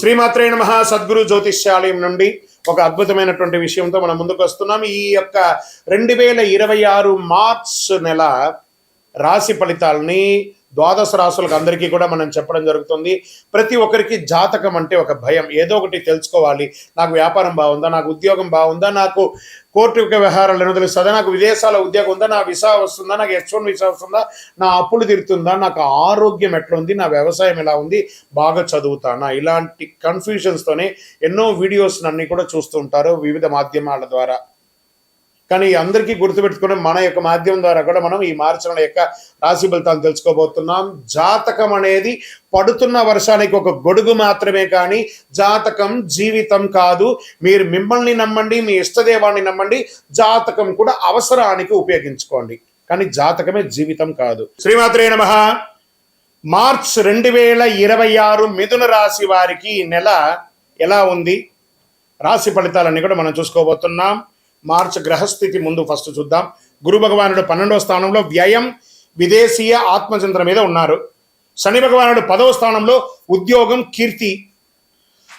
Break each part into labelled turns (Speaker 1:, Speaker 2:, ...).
Speaker 1: శ్రీమాత్రే నమః. సద్గురు జ్యోతిష్యాలయం నుండి ఒక అద్భుతమైనటువంటి విషయంతో మనం ముందుకు వస్తున్నాం. ఈ యొక్క 2026 మార్చ్ నెల రాశి ఫలితాలని ద్వాదశ రాశులకు అందరికీ కూడా మనం చెప్పడం జరుగుతుంది. ప్రతి ఒక్కరికి జాతకం అంటే ఒక భయం, ఏదో ఒకటి తెలుసుకోవాలి. నాకు వ్యాపారం బాగుందా, నాకు ఉద్యోగం బాగుందా, నాకు కోర్టు వ్యవహారాలు తెలుస్తుందా, నాకు విదేశాల ఉద్యోగం ఉందా, నా వీసా వస్తుందా, నాకు H1 వీసా వస్తుందా, నా అప్పులు తీరుతుందా, నాకు ఆరోగ్యం ఎట్లా ఉంది, నా వ్యవసాయం ఎలా ఉంది, బాగా చదువుతానా, ఇలాంటి కన్ఫ్యూజన్స్తోనే ఎన్నో వీడియోస్ అన్ని కూడా చూస్తూ ఉంటారు వివిధ మాధ్యమాల ద్వారా. కానీ అందరికీ గుర్తుపెట్టుకుని మన యొక్క మాధ్యమం ద్వారా కూడా మనం ఈ మార్చి నెల యొక్క రాశి ఫలితాలను తెలుసుకోబోతున్నాం. జాతకం అనేది పడుతున్న వర్షానికి ఒక గొడుగు మాత్రమే, కానీ జాతకం జీవితం కాదు. మీరు మిమ్మల్ని నమ్మండి, మీ ఇష్టదేవాన్ని నమ్మండి, జాతకం కూడా అవసరానికి ఉపయోగించుకోండి, కానీ జాతకమే జీవితం కాదు. శ్రీమాత్రే నమః. మార్చ్ 2026 మిథున రాశి వారికి ఈ నెల ఎలా ఉంది, రాశి ఫలితాలన్నీ కూడా మనం చూసుకోబోతున్నాం. మార్చ్ గ్రహస్థితి ముందు ఫస్ట్ చూద్దాం. గురు భగవానుడు 12వ స్థానంలో వ్యయం, విదేశీయ ఆత్మచింతన మీద ఉన్నారు. శని భగవానుడు 10వ స్థానంలో ఉద్యోగం, కీర్తి.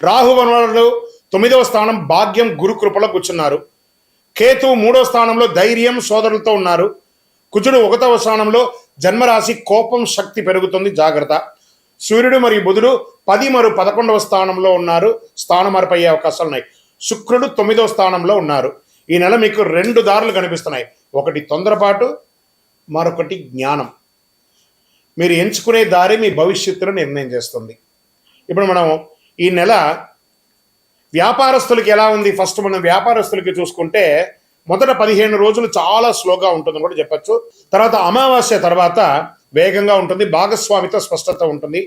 Speaker 1: రాహు భగవానుడు 9వ స్థానం భాగ్యం, గురు కృపలో కూర్చున్నారు. కేతు 3వ స్థానంలో ధైర్యం, సోదరులతో ఉన్నారు. కుజుడు 1వ స్థానంలో జన్మరాశి, కోపం, శక్తి పెరుగుతుంది, జాగ్రత్త. సూర్యుడు మరియు బుధుడు 10 మరియు 11వ స్థానంలో ఉన్నారు, స్థాన మార్పు అయ్యే అవకాశాలు ఉన్నాయి. శుక్రుడు 9వ స్థానంలో ఉన్నారు. ఈ నెల మీకు 2 దారులు కనిపిస్తున్నాయి. ఒకటి తొందరపాటు, మరొకటి జ్ఞానం. మీరు ఎంచుకునే దారి మీ భవిష్యత్తును నిర్ణయం చేస్తుంది. ఇప్పుడు మనం ఈ నెల వ్యాపారస్తులకి ఎలా ఉంది, ఫస్ట్ మనం వ్యాపారస్తులకి చూసుకుంటే మొదట 15 రోజులు చాలా స్లోగా ఉంటుందని కూడా చెప్పచ్చు. తర్వాత అమావాస్య తర్వాత వేగంగా ఉంటుంది, భాగస్వామితో స్పష్టత ఉంటుంది.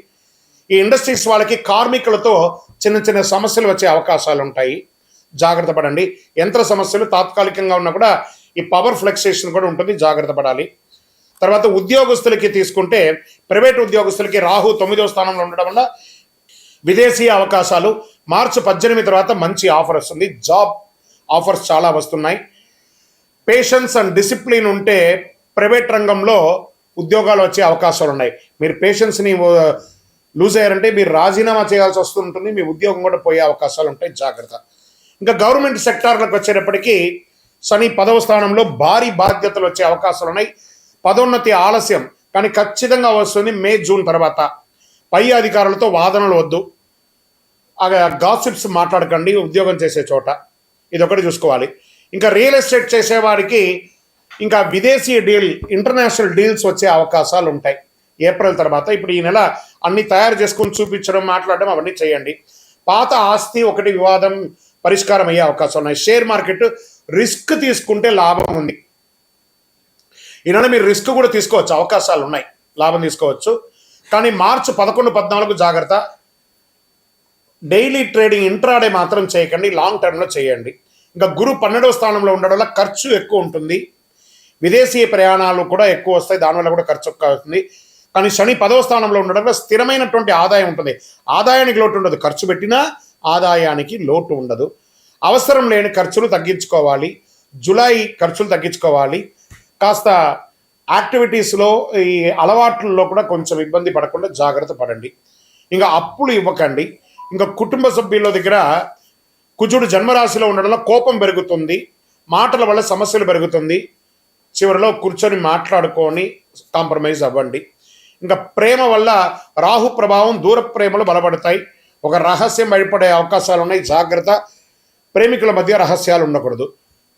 Speaker 1: ఈ ఇండస్ట్రీస్ వాళ్ళకి కార్మికులతో చిన్న చిన్న సమస్యలు వచ్చే అవకాశాలు ఉంటాయి, జాగ్రత్త పడండి. యంత్ర సమస్యలు తాత్కాలికంగా ఉన్నా కూడా ఈ పవర్ ఫ్లక్సేషన్ కూడా ఉంటుంది, జాగ్రత్త పడాలి. తర్వాత ఉద్యోగస్తులకి తీసుకుంటే ప్రైవేట్ ఉద్యోగస్తులకి రాహు 9వ స్థానంలో ఉండడం వల్ల విదేశీ అవకాశాలు. మార్చి 18 తర్వాత మంచి ఆఫర్ వస్తుంది, జాబ్ ఆఫర్స్ చాలా వస్తున్నాయి. పేషెన్స్ అండ్ డిసిప్లిన్ ఉంటే ప్రైవేట్ రంగంలో ఉద్యోగాలు వచ్చే అవకాశాలు ఉన్నాయి. మీరు పేషెన్స్ని లూజ్ అయ్యారంటే మీరు రాజీనామా చేయాల్సి వస్తుంటుంది, మీ ఉద్యోగం కూడా పోయే అవకాశాలు ఉంటాయి, జాగ్రత్త. ఇంకా గవర్నమెంట్ సెక్టార్లకు వచ్చేటప్పటికీ శని 10వ స్థానంలో భారీ బాధ్యతలు వచ్చే అవకాశాలు ఉన్నాయి. పదోన్నతి ఆలస్యం, కానీ ఖచ్చితంగా వస్తుంది మే, జూన్ తర్వాత. పై అధికారులతో వాదనలు వద్దు, గాసిప్స్ మాట్లాడకండి ఉద్యోగం చేసే చోట, ఇది ఒకటి చూసుకోవాలి. ఇంకా రియల్ ఎస్టేట్ చేసేవారికి ఇంకా విదేశీ డీల్, ఇంటర్నేషనల్ డీల్స్ వచ్చే అవకాశాలు ఉంటాయి ఏప్రిల్ తర్వాత. ఇప్పుడు ఈ నెల అన్ని తయారు చేసుకుని చూపించడం, మాట్లాడడం అవన్నీ చేయండి. పాత ఆస్తి ఒకటి వివాదం పరిష్కారం అయ్యే అవకాశం ఉన్నాయి. షేర్ మార్కెట్ రిస్క్ తీసుకుంటే లాభం ఉంది. ఈ నెల మీరు రిస్క్ కూడా తీసుకోవచ్చు, అవకాశాలు ఉన్నాయి, లాభం తీసుకోవచ్చు. కానీ మార్చి 11, 14 జాగ్రత్త. డైలీ ట్రేడింగ్, ఇంట్రాడే మాత్రం చేయకండి, లాంగ్ టర్మ్లో చేయండి. ఇంకా గురు 12వ స్థానంలో ఉండడం వల్ల ఖర్చు ఎక్కువ ఉంటుంది, విదేశీ ప్రయాణాలు కూడా ఎక్కువ వస్తాయి, దానివల్ల కూడా ఖర్చు ఎక్కువ అవుతుంది. కానీ శని 10వ స్థానంలో ఉండడం వల్ల స్థిరమైనటువంటి ఆదాయం ఉంటుంది, ఆదాయానికి లోటు ఉండదు, ఖర్చు పెట్టినా ఆదాయానికి లోటు ఉండదు. అవసరం లేని ఖర్చులు తగ్గించుకోవాలి, జూలై ఖర్చులు తగ్గించుకోవాలి. కాస్త యాక్టివిటీస్లో, ఈ అలవాట్లలో కూడా కొంచెం ఇబ్బంది పడకుండా జాగ్రత్త పడండి. ఇంకా అప్పులు ఇవ్వకండి. ఇంకా కుటుంబ సభ్యుల దగ్గర కుజుడు జన్మరాశిలో ఉండడంలో కోపం పెరుగుతుంది, మాటల వల్ల సమస్యలు పెరుగుతుంది. చివరిలో కూర్చొని మాట్లాడుకొని కాంప్రమైజ్ అవ్వండి. ఇంకా ప్రేమ వల్ల రాహు ప్రభావం, దూర ప్రేమలు బలపడతాయి, ఒక రహస్యం బయటపడే అవకాశాలు ఉన్నాయి, జాగ్రత్త. ప్రేమికుల మధ్య రహస్యాలు ఉండకూడదు.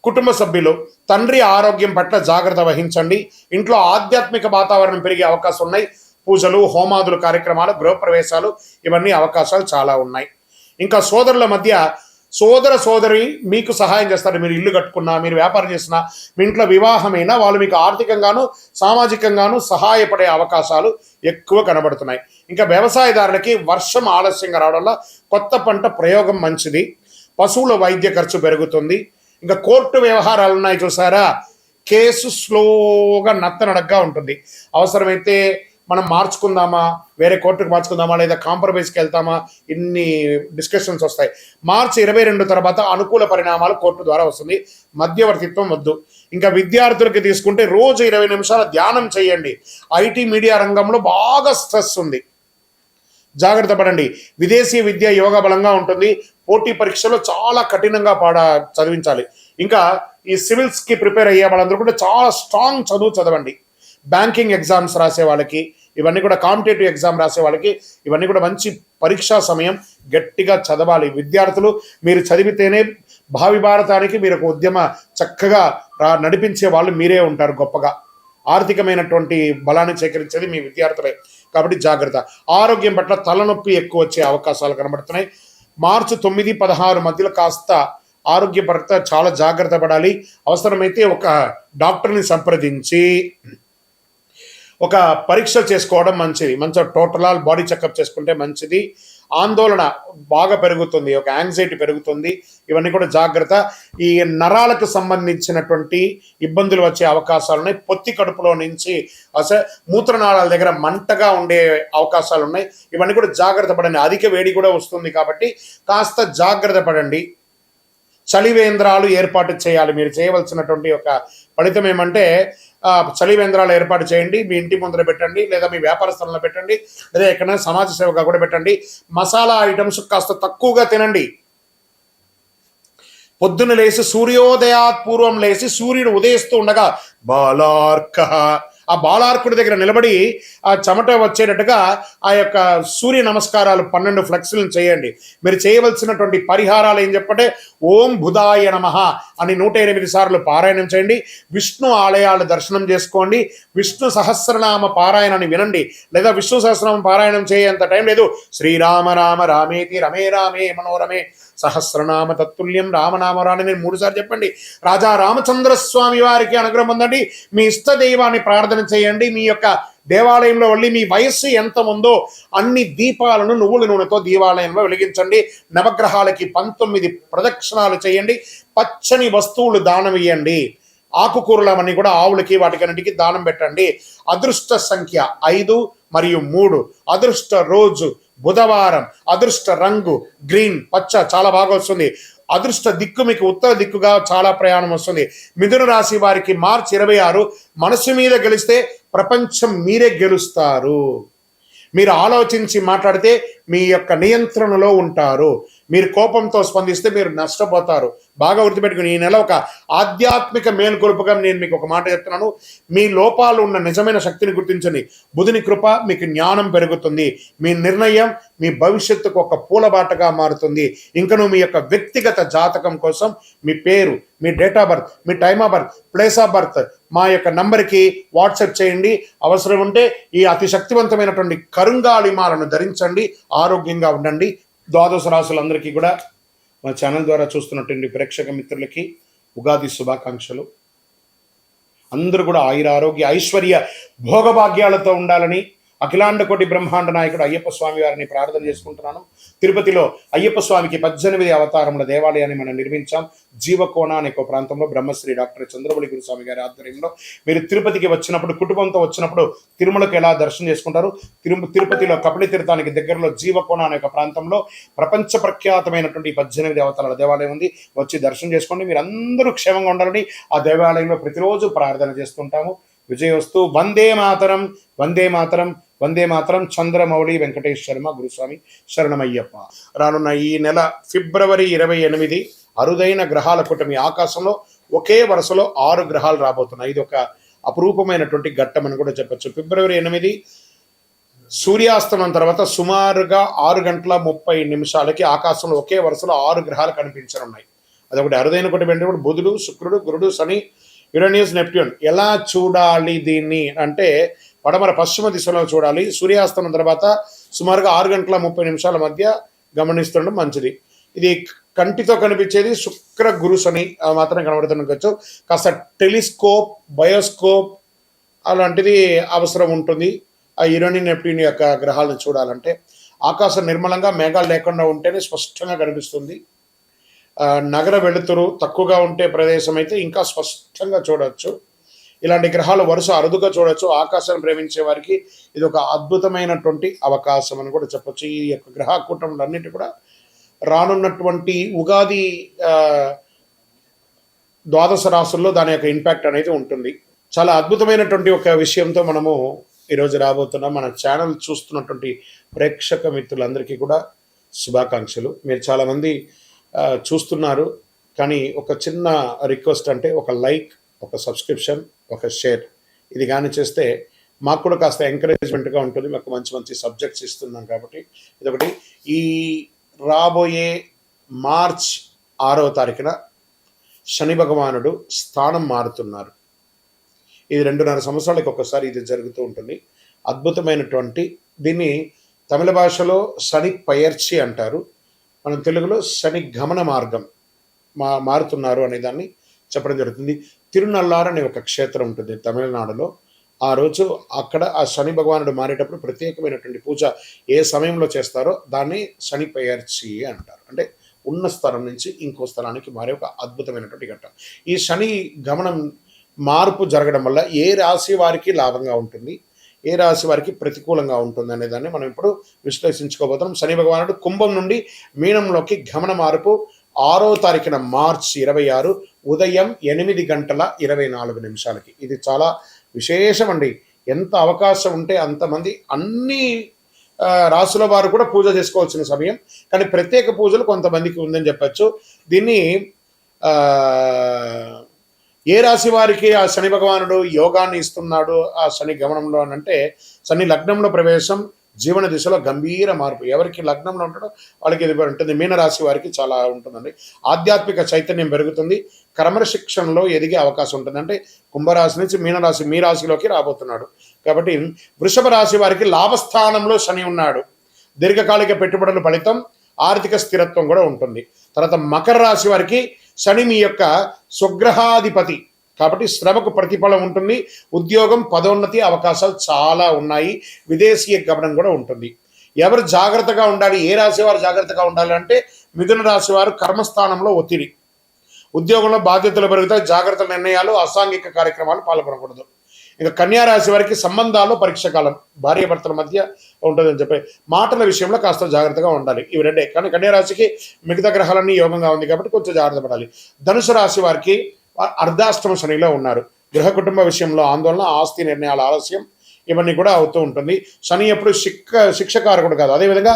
Speaker 1: కుటుంబ సభ్యులు, తండ్రి ఆరోగ్యం పట్ల జాగ్రత్త వహించండి. ఇంట్లో ఆధ్యాత్మిక వాతావరణం పెరిగే అవకాశం ఉన్నాయి. పూజలు, హోమాదులు, కార్యక్రమాలు, గృహప్రవేశాలు, ఇవన్నీ అవకాశాలు చాలా ఉన్నాయి. ఇంకా సోదరుల మధ్య, సోదర సోదరి మీకు సహాయం చేస్తారు. మీరు ఇల్లు కట్టుకున్నా, మీరు వ్యాపారం చేసినా, మీ ఇంట్లో వివాహమైనా వాళ్ళు మీకు ఆర్థికంగాను సామాజికంగాను సహాయపడే అవకాశాలు ఎక్కువ కనబడుతున్నాయి. ఇంకా వ్యవసాయదారులకి వర్షం ఆలస్యంగా రావడం వల్ల కొత్త పంట ప్రయోగం మంచిది. పశువుల వైద్య ఖర్చు పెరుగుతుంది. ఇంకా కోర్టు వ్యవహారాలు ఉన్నాయి చూసారా, కేసు స్లోగా నత్తనడగ్గా ఉంటుంది. అవసరమైతే మనం మార్చుకుందామా, వేరే కోర్టుకు మార్చుకుందామా, లేదా కాంప్రమైజ్కి వెళ్తామా, ఇన్ని డిస్కషన్స్ వస్తాయి. మార్చి 22 తర్వాత అనుకూల పరిణామాలు కోర్టు ద్వారా వస్తుంది, మధ్యవర్తిత్వం వద్దు. ఇంకా విద్యార్థులకి తీసుకుంటే రోజు 20 నిమిషాల ధ్యానం చేయండి. ఐటీ మీడియా రంగంలో బాగా స్ట్రెస్ ఉంది, జాగ్రత్త పడండి. విదేశీ విద్య యోగా బలంగా ఉంటుంది. పోటీ పరీక్షలో చాలా కఠినంగా చదివించాలి. ఇంకా ఈ సివిల్స్కి ప్రిపేర్ అయ్యే వాళ్ళందరూ కూడా చాలా స్ట్రాంగ్ చదువు చదవండి. బ్యాంకింగ్ ఎగ్జామ్స్ రాసే వాళ్ళకి, ఇవన్నీ కూడా కాంపిటేటివ్ ఎగ్జామ్ రాసే వాళ్ళకి ఇవన్నీ కూడా మంచి పరీక్షా సమయం. గట్టిగా చదవాలి విద్యార్థులు. మీరు చదివితేనే భావి భారతానికి మీరు ఒక ఉద్యమ చక్కగా నడిపించే వాళ్ళు మీరే ఉంటారు. గొప్పగా ఆర్థికమైనటువంటి బలాన్ని సేకరించేది మీ విద్యార్థులే. కాబట్టి జాగ్రత్త. ఆరోగ్యం పట్ల తలనొప్పి ఎక్కువ వచ్చే అవకాశాలు కనబడుతున్నాయి. మార్చి 9, 16 మధ్యలో కాస్త ఆరోగ్యపరంగా చాలా జాగ్రత్త పడాలి. అవసరమైతే ఒక డాక్టర్ని సంప్రదించి ఒక పరీక్ష చేసుకోవడం మంచిది. మంచిగా టోటల్ బాడీ చెకప్ చేసుకుంటే మంచిది. ఆందోళన బాగా పెరుగుతుంది, ఒక యాంగ్జైటీ పెరుగుతుంది. ఇవన్నీ కూడా జాగ్రత్త. ఈ నరాలకు సంబంధించినటువంటి ఇబ్బందులు వచ్చే అవకాశాలు ఉన్నాయి. పొత్తి కడుపులో నుంచి మూత్రనాళాల దగ్గర మంటగా ఉండే అవకాశాలు ఉన్నాయి. ఇవన్నీ కూడా జాగ్రత్త పడండి. అధిక వేడి కూడా వస్తుంది కాబట్టి కాస్త జాగ్రత్త పడండి. చలివేంద్రాలు ఏర్పాటు చేయాలి. మీరు చేయవలసినటువంటి ఒక ఫలితం ఏమంటే చలివేంద్రాలు ఏర్పాటు చేయండి. మీ ఇంటి ముందర పెట్టండి, లేదా మీ వ్యాపార స్థలంలో పెట్టండి, లేదా ఎక్కడైనా సమాజ సేవగా కూడా పెట్టండి. మసాలా ఐటమ్స్ కాస్త తక్కువగా తినండి. పొద్దున్న లేచి సూర్యోదయాత్ పూర్వం లేచి సూర్యుడు ఉదయిస్తూ ఉండగా బాలార్క, ఆ బాలార్కుడి దగ్గర నిలబడి ఆ చెమట వచ్చేటట్టుగా ఆ యొక్క సూర్య నమస్కారాలు 12 ఫ్లెక్స్లను చేయండి. మీరు చేయవలసినటువంటి పరిహారాలు ఏం చెప్పంటే ఓం బుధాయ నమః అని 108 సార్లు పారాయణం చేయండి. విష్ణు ఆలయాలు దర్శనం చేసుకోండి. విష్ణు సహస్రనామ పారాయణాన్ని వినండి, లేదా విష్ణు సహస్రనామ పారాయణం చేయేంత టైం లేదు. శ్రీరామ రామ రామేతి రమే రామే మనోరమే సహస్రనామ తత్తుల్యం రామనామరాని నేను 3 సార్లు చెప్పండి. రాజా రామచంద్రస్వామి వారికి అనుగ్రహం పొందండి. మీ ఇష్ట దైవాన్ని ప్రార్థన చేయండి. మీ యొక్క దేవాలయంలో వెళ్ళి మీ వయస్సు ఎంత ఉందో అన్ని దీపాలను నువ్వుల నూనెతో దేవాలయంలో వెలిగించండి. నవగ్రహాలకి 19 ప్రదక్షిణాలు చేయండి. పచ్చని వస్తువులు దానం ఇవ్వండి. ఆకుకూరలు అవన్నీ కూడా ఆవులకి వాటికన్నిటికీ దానం పెట్టండి. అదృష్ట సంఖ్య 5 మరియు 3. అదృష్ట రోజు బుధవారం. అదృష్ట రంగు గ్రీన్, పచ్చ చాలా బాగా వస్తుంది. అదృష్ట దిక్కు మీకు ఉత్తర దిక్కుగా చాలా ప్రయాణం వస్తుంది. మిథున రాశి వారికి మార్చి 26 మనసు మీద గెలిస్తే ప్రపంచం మీరే గెలుస్తారు. మీరు ఆలోచించి మాట్లాడితే మీ యొక్క నియంత్రణలో ఉంటారు. మీరు కోపంతో స్పందిస్తే మీరు నష్టపోతారు. బాగా గుర్తుపెట్టుకుని ఈ నెల ఒక ఆధ్యాత్మిక మేలుకొలుపుగా నేను మీకు ఒక మాట చెప్తున్నాను. మీ లోపాలు ఉన్న నిజమైన శక్తిని గుర్తించండి. బుధుని కృప మీకు జ్ఞానం పెరుగుతుంది. మీ నిర్ణయం మీ భవిష్యత్తుకు ఒక పూలబాటగా మారుతుంది. ఇంకను మీ యొక్క వ్యక్తిగత జాతకం కోసం మీ పేరు, మీ డేట్ ఆఫ్ బర్త్, మీ time of birth, place of birth మా యొక్క నంబర్కి వాట్సాప్ చేయండి. అవసరం ఉంటే ఈ అతి శక్తివంతమైనటువంటి కరుంగాళిమాలను ధరించండి. ఆరోగ్యంగా ఉండండి. ద్వాదశ రాశులందరికీ కూడా మా ఛానల్ ద్వారా చూస్తున్నటువంటి ప్రేక్షక మిత్రులకి ఉగాది శుభాకాంక్షలు. అందరూ కూడా ఆయుర ఆరోగ్య ఐశ్వర్య భోగభాగ్యాలతో ఉండాలని అఖిలాండ కోటి బ్రహ్మాండ నాయకుడు అయ్యప్ప స్వామి వారిని ప్రార్థన చేసుకుంటున్నాను. తిరుపతిలో అయ్యప్ప స్వామికి 18 అవతారముల దేవాలయాన్ని మనం నిర్మించాం. జీవకోణ అనే ఒక ప్రాంతంలో బ్రహ్మశ్రీ డాక్టర్ చంద్రబలి గురుస్వామి గారి ఆధ్వర్యంలో మీరు తిరుపతికి వచ్చినప్పుడు, కుటుంబంతో వచ్చినప్పుడు తిరుమలకు ఎలా దర్శనం చేసుకుంటారు? తిరుపతిలో కపిల తీర్థానికి దగ్గరలో జీవకోణ అనే ఒక ప్రాంతంలో ప్రపంచ ప్రఖ్యాతమైనటువంటి 18 అవతారాల దేవాలయం ఉంది. వచ్చి దర్శనం చేసుకోండి. మీరు అందరూ క్షేమంగా ఉండాలని ఆ దేవాలయంలో ప్రతిరోజు ప్రార్థన చేస్తుంటాము. విజయోస్తు. వందే మాతరం, వందే మాతరం, వందే మాతరం. చంద్రమౌళి వెంకటేష్ శర్మ గురుస్వామి శరణమయ్యప్ప. రానున్న ఈ నెల ఫిబ్రవరి 28 అరుదైన గ్రహాల కూటమి. ఆకాశంలో ఒకే వరుసలో 6 గ్రహాలు రాబోతున్నాయి. ఇది ఒక అపురూపమైనటువంటి ఘట్టం అని కూడా చెప్పచ్చు. ఫిబ్రవరి 8 సూర్యాస్తమం తర్వాత సుమారుగా 6:30 ఆకాశంలో ఒకే వరుసలో 6 గ్రహాలు కనిపించనున్నాయి. అదొకటి అరుదైన కూటమి. అంటే బుధుడు, శుక్రుడు, గురుడు, శని, యురేనియస్, నెప్ట్యూన్. ఎలా చూడాలి దీన్ని అంటే పడమర పశ్చిమ దిశలో చూడాలి. సూర్యాస్తమం తర్వాత సుమారుగా 6:30 మధ్య గమనిస్తుండడం మంచిది. ఇది కంటితో కనిపించేది శుక్ర, గురు, శని మాత్రం కనబడుతుండొచ్చు. కాస్త టెలిస్కోప్, బయోస్కోప్ అలాంటిది అవసరం ఉంటుంది ఆ యురేనియస్, నెప్ట్యూన్ యొక్క గ్రహాలను చూడాలంటే. ఆకాశం నిర్మలంగా మేఘాలు లేకుండా ఉంటేనే స్పష్టంగా కనిపిస్తుంది. నగర వెలుతురు తక్కువగా ఉంటే ప్రదేశం అయితే ఇంకా స్పష్టంగా చూడవచ్చు. ఇలాంటి గ్రహాలు వరుస అరుదుగా చూడవచ్చు. ఆకాశాన్ని ప్రేమించే వారికి ఇది ఒక అద్భుతమైనటువంటి అవకాశం అని కూడా చెప్పొచ్చు. ఈ యొక్క గ్రహ కూటములన్నిటి కూడా రానున్నటువంటి ఉగాది ద్వాదశ రాశుల్లో దాని యొక్క ఇంపాక్ట్ అనేది ఉంటుంది. చాలా అద్భుతమైనటువంటి ఒక విషయంతో మనము ఈరోజు రాబోతున్న మన ఛానల్ చూస్తున్నటువంటి ప్రేక్షక మిత్రులందరికీ కూడా శుభాకాంక్షలు. మీరు చాలామంది చూస్తున్నారు, కానీ ఒక చిన్న రిక్వెస్ట్, అంటే ఒక లైక్, ఒక సబ్స్క్రిప్షన్, ఒక షేర్ ఇది కానీ చేస్తే మాకు కూడా కాస్త ఎంకరేజ్మెంట్గా ఉంటుంది. మాకు మంచి మంచి సబ్జెక్ట్స్ ఇస్తున్నాం కాబట్టి ఇదొకటి. ఈ రాబోయే మార్చ్ 6వ తారీఖున శని భగవానుడు స్థానం మారుతున్నారు. ఇది 2.5 సంవత్సరాలకు ఒకసారి ఇది జరుగుతూ ఉంటుంది. అద్భుతమైనటువంటి దీన్ని తమిళ భాషలో శని పయర్చి అంటారు, మనం తెలుగులో శని గమన మార్గం మారుతున్నారు అనే దాన్ని చెప్పడం జరుగుతుంది. తిరునల్లార్ అనే ఒక క్షేత్రం ఉంటుంది తమిళనాడులో. ఆ రోజు అక్కడ ఆ శని భగవానుడు మారేటప్పుడు ప్రత్యేకమైనటువంటి పూజ ఏ సమయంలో చేస్తారో దాన్ని శని పయర్చి అంటారు. అంటే ఉన్న స్థలం నుంచి ఇంకో స్థలానికి మారే ఒక అద్భుతమైనటువంటి ఘట్టం. ఈ శని గమనం మార్పు జరగడం వల్ల ఏ రాశి వారికి లాభంగా ఉంటుంది, ఏ రాశి వారికి ప్రతికూలంగా ఉంటుంది అనే దాన్ని మనం ఇప్పుడు విశ్లేషించుకోబోతున్నాం. శని భగవానుడు కుంభం నుండి మీనంలోకి గమన మార్పు 6వ తారీఖున మార్చి 26 ఉదయం 8:24 ఇది చాలా విశేషం అండి. ఎంత అవకాశం ఉంటే అంతమంది అన్ని రాసుల వారు కూడా పూజ చేసుకోవాల్సిన సమయం, కానీ ప్రత్యేక పూజలు కొంతమందికి ఉందని చెప్పచ్చు. దీన్ని ఏ రాశి వారికి ఆ శని భగవానుడు యోగాన్ని ఇస్తున్నాడు ఆ శని గమనంలో అని అంటే, శని లగ్నంలో ప్రవేశం, జీవన దిశలో గంభీర మార్పు. ఎవరికి లగ్నంలో ఉంటాడో వాళ్ళకి ఇది ఉంటుంది. మీనరాశి వారికి చాలా ఉంటుందండి. ఆధ్యాత్మిక చైతన్యం పెరుగుతుంది, క్రమశిక్షణలో ఎదిగే అవకాశం ఉంటుంది. అంటే కుంభరాశి నుంచి మీనరాశి, మీ రాశిలోకి రాబోతున్నాడు కాబట్టి వృషభ రాశి వారికి లాభస్థానంలో శని ఉన్నాడు. దీర్ఘకాలిక పెట్టుబడుల ఫలితం, ఆర్థిక స్థిరత్వం కూడా ఉంటుంది. తర్వాత మకర రాశి వారికి శని మీ యొక్క స్వగ్రహాధిపతి కాబట్టి శ్రమకు ప్రతిఫలం ఉంటుంది. ఉద్యోగం, పదోన్నతి అవకాశాలు చాలా ఉన్నాయి. విదేశీయ గమనం కూడా ఉంటుంది. ఎవరు జాగ్రత్తగా ఉండాలి, ఏ రాశి వారు జాగ్రత్తగా ఉండాలి అంటే మిథున రాశి వారు కర్మస్థానంలో ఒత్తిడి, ఉద్యోగంలో బాధ్యతలు పెరుగుతాయి, జాగ్రత్త నిర్ణయాలు, అసాంఘిక కార్యక్రమాలు పాల్గొనకూడదు. ఇంకా కన్యా రాశి వారికి సంబంధాల్లో పరీక్ష కాలం, భార్యాభర్తల మధ్య ఉంటుందని చెప్పి మాటల విషయంలో కాస్త జాగ్రత్తగా ఉండాలి. ఇవి రెండే. కానీ కన్యా రాశికి మిగతా గ్రహాలన్నీ యోగంగా ఉంది కాబట్టి కొంచెం జాగ్రత్త పడాలి. ధనుసు రాశి వారికి అర్ధాష్టమ శనిలో ఉన్నారు. గృహ కుటుంబ విషయంలో ఆందోళన, ఆస్తి నిర్ణయాల ఆలస్యం ఇవన్నీ కూడా అవుతూ ఉంటుంది. శని ఎప్పుడు శిక్షకారకుడు కాదు. అదేవిధంగా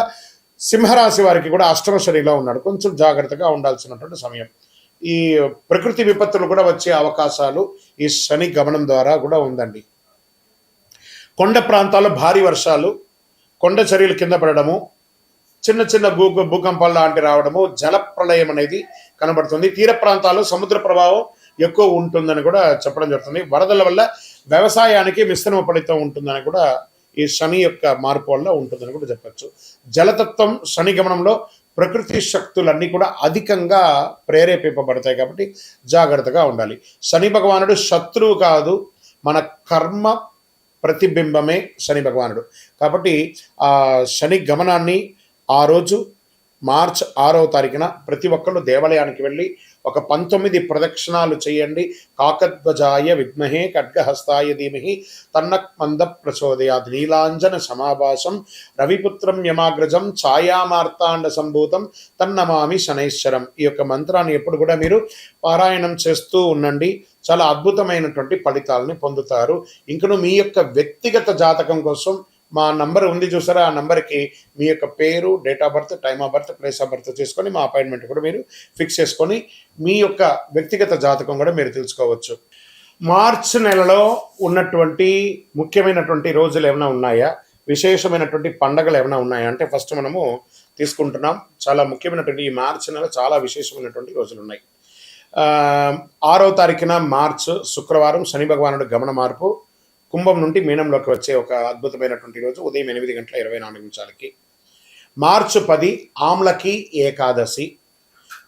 Speaker 1: సింహరాశి వారికి కూడా అష్టమ శనిలో ఉన్నాడు. కొంచెం జాగ్రత్తగా ఉండాల్సినటువంటి సమయం. ఈ ప్రకృతి విపత్తులు కూడా వచ్చే అవకాశాలు ఈ శని గమనం ద్వారా కూడా ఉందండి. కొండ ప్రాంతాల్లో భారీ వర్షాలు, కొండ చర్యలు కింద పడడము, చిన్న చిన్న భూకంపాలు లాంటి రావడము, జల ప్రళయం అనేది కనబడుతుంది. తీర ప్రాంతాల్లో సముద్ర ప్రభావం ఎక్కువ ఉంటుందని కూడా చెప్పడం జరుగుతుంది. వరదల వల్ల వ్యవసాయానికి మిశ్రమ ఫలితం ఉంటుందని కూడా ఈ శని యొక్క మార్పు వల్ల ఉంటుందని కూడా చెప్పచ్చు. జలతత్వం శని గమనంలో ప్రకృతి శక్తులన్నీ కూడా అధికంగా ప్రేరేపింపబడతాయి కాబట్టి జాగ్రత్తగా ఉండాలి. శని భగవానుడు శత్రువు కాదు, మన కర్మ ప్రతిబింబమే శని భగవానుడు. కాబట్టి ఆ శని గమనాన్ని ఆ రోజు మార్చ్ 6వ తారీఖున ప్రతి ఒక్కళ్ళు దేవాలయానికి వెళ్ళి ఒక 19 ప్రదక్షిణాలు చేయండి. కాకధ్వజాయ విద్మహే ఖడ్గహస్తాయ ధీమహి తన్నః ప్రచోదయాత్. నీలాంజన సమాభాసం రవిపుత్రం యమాగ్రజం ఛాయామార్తాండ సంభూతం తన్నమామి శనైశ్వరం. ఈ యొక్క మంత్రాన్ని ఎప్పుడు కూడా మీరు పారాయణం చేస్తూ ఉండండి. చాలా అద్భుతమైనటువంటి ఫలితాలని పొందుతారు. ఇంకను మీ యొక్క వ్యక్తిగత జాతకం కోసం మా నంబర్ ఉంది చూసారా, ఆ నంబర్కి మీ యొక్క పేరు, date of birth, time of birth, place of birth చేసుకొని మా అపాయింట్మెంట్ కూడా మీరు ఫిక్స్ చేసుకొని మీ యొక్క వ్యక్తిగత జాతకం కూడా మీరు తెలుసుకోవచ్చు. మార్చ్ నెలలో ఉన్నటువంటి ముఖ్యమైనటువంటి రోజులు ఏమైనా ఉన్నాయా, విశేషమైనటువంటి పండగలు ఏమైనా ఉన్నాయా అంటే ఫస్ట్ మనము తీసుకుంటున్నాం. చాలా ముఖ్యమైనటువంటి ఈ మార్చ్ నెల చాలా విశేషమైనటువంటి రోజులు ఉన్నాయి. 6వ తారీఖున మార్చ్ శుక్రవారం శని భగవానుడు గమన మార్పు కుంభం నుండి మీనంలోకి వచ్చే ఒక అద్భుతమైనటువంటి రోజు ఉదయం 8:24 మార్చి 10 ఆమ్లకి ఏకాదశి.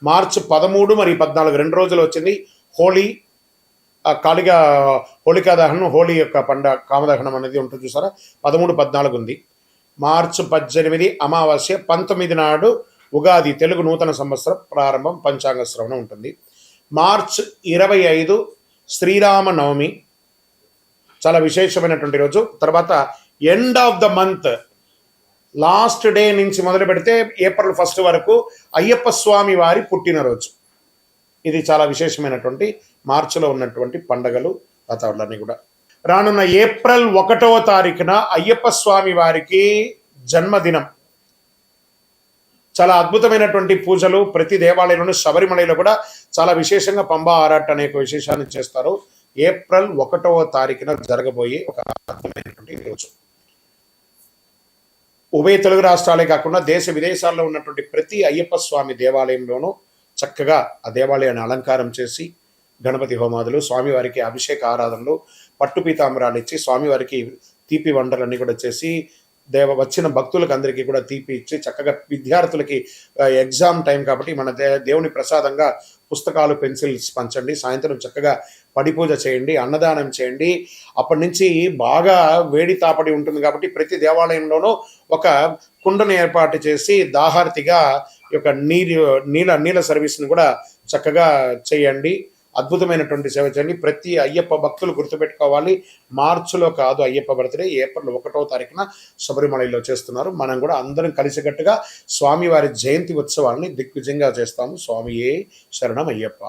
Speaker 1: మార్చి 13 మరియు 14 2 రోజులు వచ్చింది హోలీ, హోళికా దహనం, హోలీ యొక్క పండుగ కామదహనం అనేది ఉంటుంది చూసారా, 13, 14 ఉంది. మార్చి 18 అమావాస్య, 19 నాడు ఉగాది, తెలుగు నూతన సంవత్సరం ప్రారంభం, పంచాంగ శ్రవణం ఉంటుంది. మార్చి 25 శ్రీరామ నవమి, చాలా విశేషమైనటువంటి రోజు. తర్వాత end of the month last day నుంచి మొదలు పెడితే ఏప్రిల్ 1 వరకు అయ్యప్ప స్వామి వారి పుట్టినరోజు. ఇది చాలా విశేషమైనటువంటి మార్చిలో ఉన్నటువంటి పండగలు వాతావరణాన్ని కూడా. రానున్న ఏప్రిల్ 1వ తారీఖున అయ్యప్ప స్వామి వారికి జన్మదినం. చాలా అద్భుతమైనటువంటి పూజలు ప్రతి దేవాలయంలోనూ, శబరిమలలో కూడా చాలా విశేషంగా పంబా ఆరాట్ అనే ఒక విశేషాన్ని చేస్తారు. ఏప్రిల్ 1వ తారీఖున జరగబోయే ఒక అద్భుతమైనటువంటి రోజు. ఉభయ తెలుగు రాష్ట్రాలే కాకుండా దేశ విదేశాల్లో ఉన్నటువంటి ప్రతి అయ్యప్ప స్వామి దేవాలయంలోనూ చక్కగా ఆ దేవాలయాన్ని అలంకారం చేసి గణపతి హోమాదులు, స్వామివారికి అభిషేక ఆరాధనలు, పట్టు పీతాంబరాలు ఇచ్చి స్వామివారికి తీపి వంటలన్నీ కూడా చేసి వచ్చిన భక్తులకు అందరికీ కూడా తీపి ఇచ్చి చక్కగా విద్యార్థులకి ఎగ్జామ్ టైం కాబట్టి మన దేవుని ప్రసాదంగా పుస్తకాలు, పెన్సిల్స్ పంచండి. సాయంత్రం చక్కగా పడి పూజ చేయండి, అన్నదానం చేయండి. అప్పటి నుంచి బాగా వేడి తాపడి ఉంటుంది కాబట్టి ప్రతి దేవాలయంలోనూ ఒక కుండను ఏర్పాటు చేసి దాహార్తిగా ఈ యొక్క నీళ్ళ సర్వీస్ని కూడా చక్కగా చేయండి. అద్భుతమైనటువంటి సేవ చేయండి. ప్రతి అయ్యప్ప భక్తులు గుర్తుపెట్టుకోవాలి, మార్చిలో కాదు అయ్యప్ప బర్త్డే, ఏప్రిల్ 1వ తారీఖున శబరిమలలో చేస్తున్నారు. మనం కూడా అందరం కలిసికట్టుగా స్వామివారి జయంతి ఉత్సవాన్ని దిగ్విజయంగా చేస్తాము. స్వామియే శరణం అయ్యప్ప.